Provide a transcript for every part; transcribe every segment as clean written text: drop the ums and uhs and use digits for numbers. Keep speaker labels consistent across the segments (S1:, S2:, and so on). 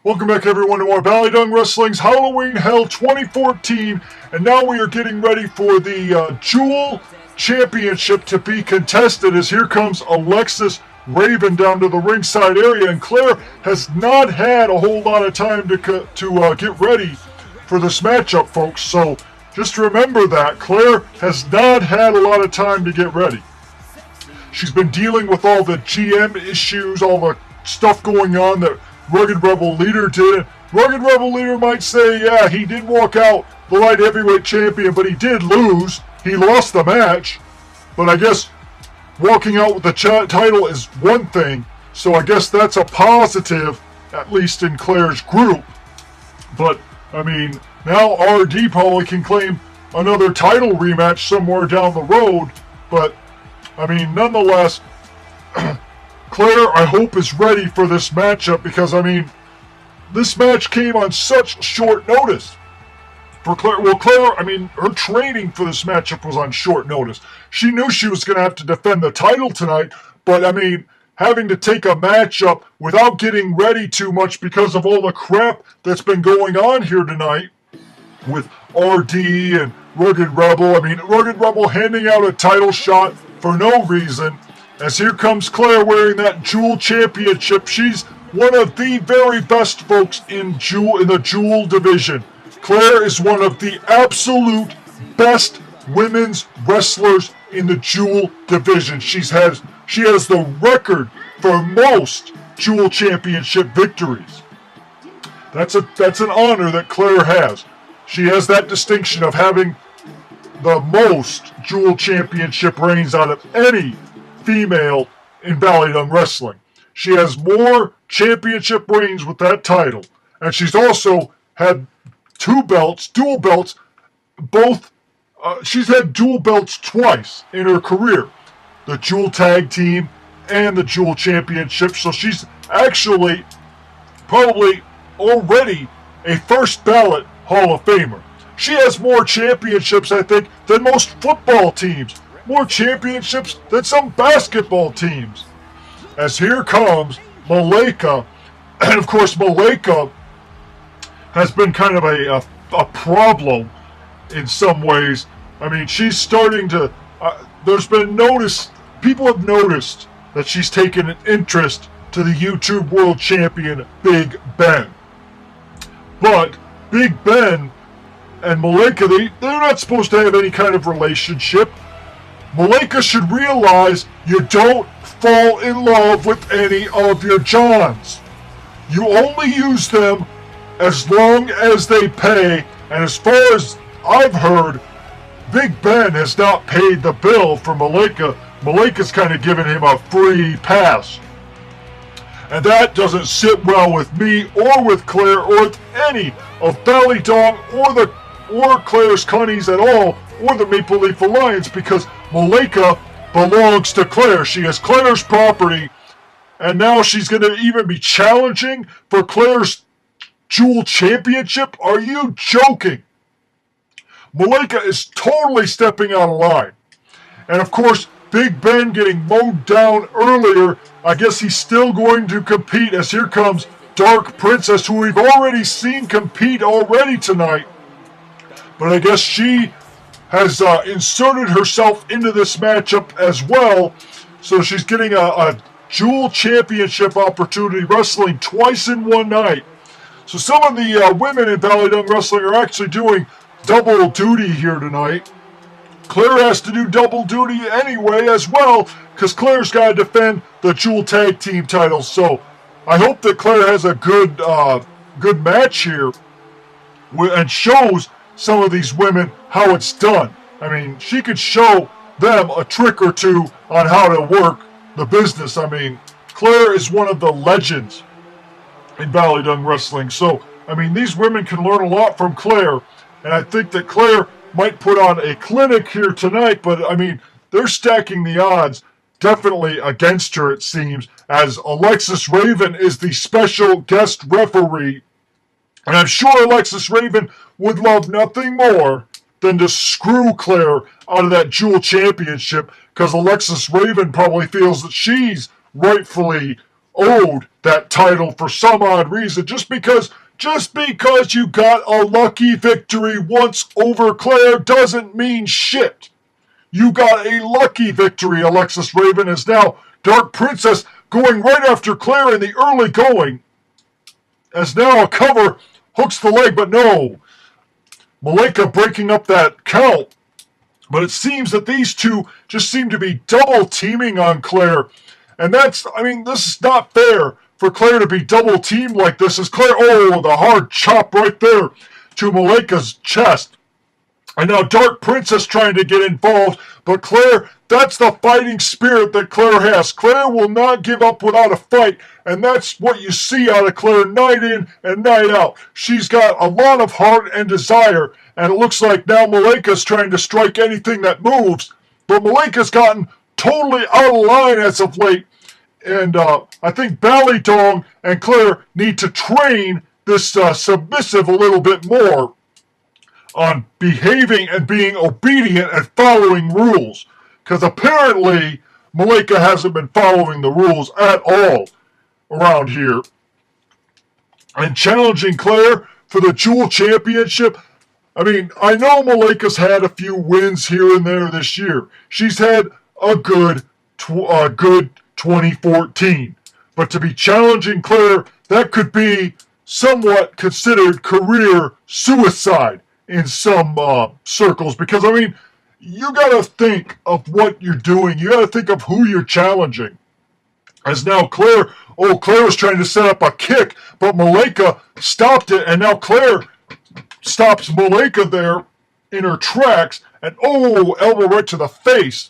S1: Welcome back everyone to more Ballydung Wrestling's Halloween Hell 2014, and now we are getting ready for the Jewel Championship to be contested as here comes Alexis Raven down to the ringside area, and Claire has not had a whole lot of time to get ready for this matchup, folks, so just remember that. Claire has not had a lot of time to get ready. She's been dealing with all the GM issues, all the stuff going on that Rugged Rebel Leader did. Rugged Rebel Leader might say, yeah, he did walk out the light heavyweight champion, but he did lose. He lost the match. But I guess walking out with the title is one thing, so I guess that's a positive, at least in Claire's group. But, I mean, now RD probably can claim another title rematch somewhere down the road. But, I mean, nonetheless, Claire, I hope, is ready for this matchup because, I mean, this match came on such short notice. For Claire, well, Claire, I mean, her training for this matchup was on short notice. She knew she was going to have to defend the title tonight, but, I mean, having to take a matchup without getting ready too much because of all the crap that's been going on here tonight with RD and Rugged Rebel. I mean, Rugged Rebel handing out a title shot for no reason. As here comes Claire wearing that Jewel Championship. She's one of the very best folks in the Jewel division. Claire is one of the absolute best women's wrestlers in the Jewel division. She has the record for most Jewel Championship victories. That's an honor that Claire has. She has that distinction of having the most Jewel Championship reigns out of any female in Ballydung Wrestling. She has more championship reigns with that title, and she's also had dual belts, both, she's had dual belts twice in her career, the Jewel Tag Team and the Jewel Championship, so she's actually probably already a first ballot Hall of Famer. She has more championships, I think, than most football teams. More championships than some basketball teams. As here comes Malaika, and of course Malaika has been kind of a problem in some ways. I mean, she's starting to, people have noticed that she's taken an interest to the YouTube World Champion Big Ben. But Big Ben and Malaika, they're not supposed to have any kind of relationship. Malaika should realize you don't fall in love with any of your Johns. You only use them as long as they pay, and as far as I've heard, Big Ben has not paid the bill for Malaika. Malaika's kind of given him a free pass. And that doesn't sit well with me or with Claire or with any of Ballydong or Claire's Cunnies at all, or the Maple Leaf Alliance, because Malaika belongs to Claire. She is Claire's property, and now she's going to even be challenging for Claire's Jewel Championship? Are you joking? Malaika is totally stepping out of line. And of course, Big Ben getting mowed down earlier. I guess he's still going to compete, as here comes Dark Princess, who we've already seen compete already tonight. But I guess she has inserted herself into this matchup as well. So she's getting a Jewel Championship opportunity, wrestling twice in one night. So some of the women in Ballydung Wrestling are actually doing double duty here tonight. Claire has to do double duty anyway as well, because Claire's got to defend the Jewel Tag Team titles. So I hope that Claire has a good match here and shows some of these women how it's done. I mean, she could show them a trick or two on how to work the business. I mean, Claire is one of the legends in Ballydung Wrestling. So, I mean, these women can learn a lot from Claire, and I think that Claire might put on a clinic here tonight, but I mean, they're stacking the odds definitely against her, it seems, as Alexis Raven is the special guest referee. And I'm sure Alexis Raven would love nothing more than to screw Claire out of that Jewel Championship, because Alexis Raven probably feels that she's rightfully owed that title for some odd reason. Just because you got a lucky victory once over Claire doesn't mean shit. You got a lucky victory, Alexis Raven, is now Dark Princess going right after Claire in the early going. As now a cover hooks the leg, but no. Malaika breaking up that count. But it seems that these two just seem to be double teaming on Claire. And this is not fair for Claire to be double teamed like this. As Claire, the hard chop right there to Malaika's chest. And now Dark Princess trying to get involved. But Claire, that's the fighting spirit that Claire has. Claire will not give up without a fight. And that's what you see out of Claire night in and night out. She's got a lot of heart and desire. And it looks like now Malaika's trying to strike anything that moves. But Malaika's gotten totally out of line as of late. And I think Ballydoong and Claire need to train this submissive a little bit more on behaving and being obedient and following rules. Because apparently Malaika hasn't been following the rules at all around here. And challenging Claire for the Jewel Championship. I know Malaika's had a few wins here and there this year. She's had a good 2014. But to be challenging Claire, that could be somewhat considered career suicide in some circles. Because, you got to think of what you're doing. You got to think of who you're challenging. As now Claire was trying to set up a kick, but Malaika stopped it, and now Claire stops Malaika there in her tracks, and elbow right to the face.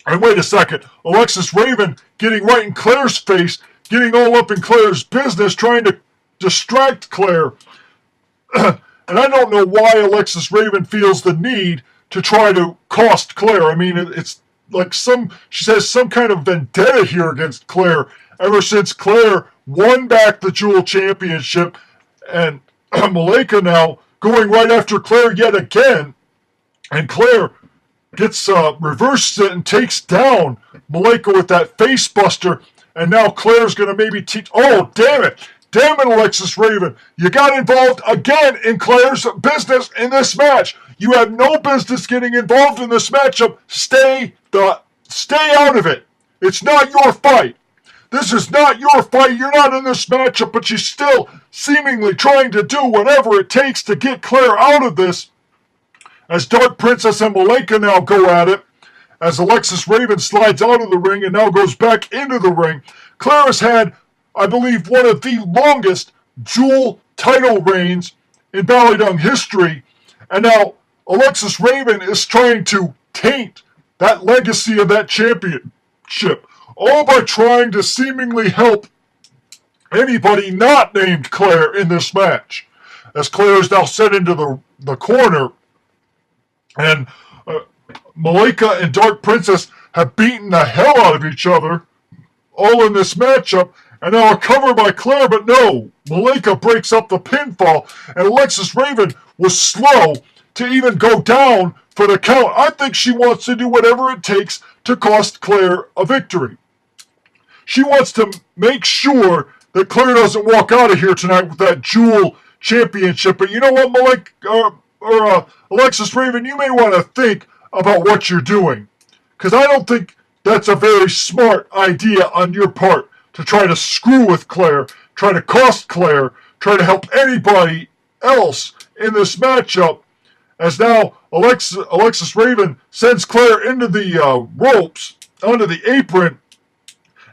S1: And wait a second, Alexis Raven getting right in Claire's face, getting all up in Claire's business, trying to distract Claire. And I don't know why Alexis Raven feels the need to try to cost Claire. It's like she has some kind of vendetta here against Claire ever since Claire won back the Jewel Championship. And Malaika now going right after Claire yet again. And Claire gets reversed it and takes down Malaika with that face buster. And now Claire's going to maybe teach. Oh, damn it. Damn it, Alexis Raven. You got involved again in Claire's business in this match. You have no business getting involved in this matchup. Stay out of it. It's not your fight. This is not your fight. You're not in this matchup, but you're still seemingly trying to do whatever it takes to get Claire out of this. As Dark Princess and Malaika now go at it. As Alexis Raven slides out of the ring and now goes back into the ring. Claire has had, I believe, one of the longest Jewel title reigns in Ballydoong history. And now Alexis Raven is trying to taint that legacy of that championship. All by trying to seemingly help anybody not named Claire in this match. As Claire is now set into the corner. And Malaika and Dark Princess have beaten the hell out of each other. All in this matchup. And now a cover by Claire, but no. Malaika breaks up the pinfall. And Alexis Raven was slow to even go down for the count. I think she wants to do whatever it takes to cost Claire a victory. She wants to make sure that Claire doesn't walk out of here tonight with that Jewel Championship. But you know what, Alexis Raven, you may want to think about what you're doing. Because I don't think that's a very smart idea on your part to try to screw with Claire, try to cost Claire, try to help anybody else in this matchup. As now Alexis Raven sends Claire into the ropes, onto the apron.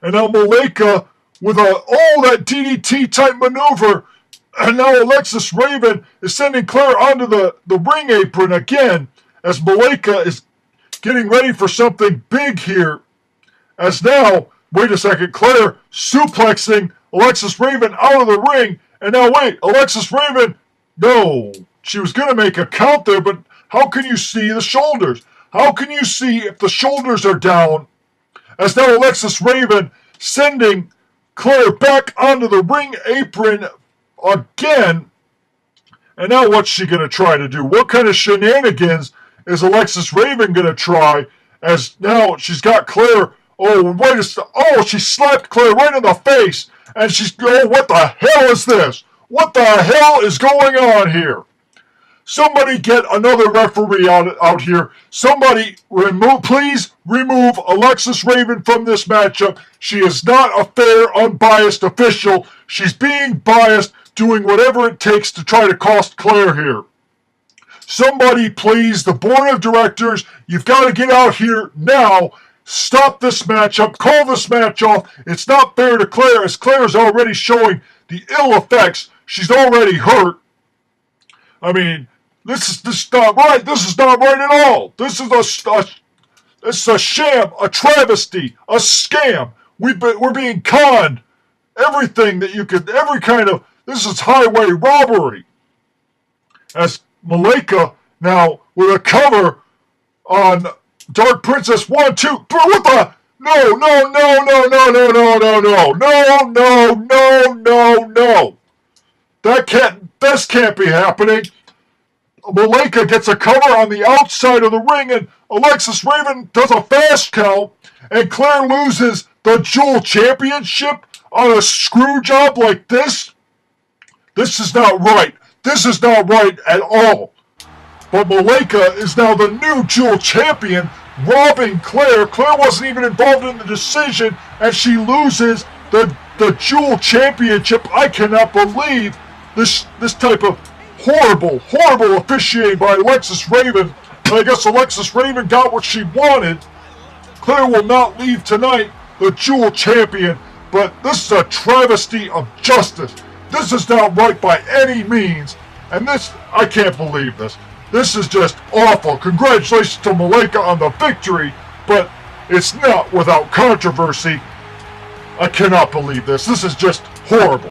S1: And now Malaika with that DDT type maneuver. And now Alexis Raven is sending Claire onto the ring apron again. As Malaika is getting ready for something big here. As now, wait a second, Claire suplexing Alexis Raven out of the ring. And now wait, Alexis Raven, no. She was going to make a count there, but how can you see the shoulders? How can you see if the shoulders are down? As now Alexis Raven sending Claire back onto the ring apron again. And now what's she going to try to do? What kind of shenanigans is Alexis Raven going to try? As now she's got Claire Oh, she slapped Claire right in the face. And what the hell is this? What the hell is going on here? Somebody get another referee out here. Somebody please remove Alexis Raven from this matchup. She is not a fair, unbiased official. She's being biased, doing whatever it takes to try to cost Claire here. Somebody, please, the board of directors, you've got to get out here now. Stop this matchup. Call this match off. It's not fair to Claire, as Claire's already showing the ill effects. She's already hurt. I mean, this is not right. This is not right at all. This is a sham, a travesty, a scam. We're being conned. Everything that you could, every kind of, this is highway robbery. As Malika now with a cover on Dark Princess 1, 2. What the? No. This can't be happening. Malika gets a cover on the outside of the ring, and Alexis Raven does a fast count, and Claire loses the Jewel Championship on a screw job like this. This is not right. This is not right at all. But Malika is now the new Jewel Champion, robbing Claire. Claire wasn't even involved in the decision, and she loses the Jewel Championship. I cannot believe this type of horrible officiating by Alexis Raven. I guess Alexis Raven got what she wanted. Claire will not leave tonight, the Jewel Champion, but this is a travesty of justice. This is not right by any means, and I can't believe this. This is just awful. Congratulations to Malika on the victory, but it's not without controversy. I cannot believe this. This is just horrible.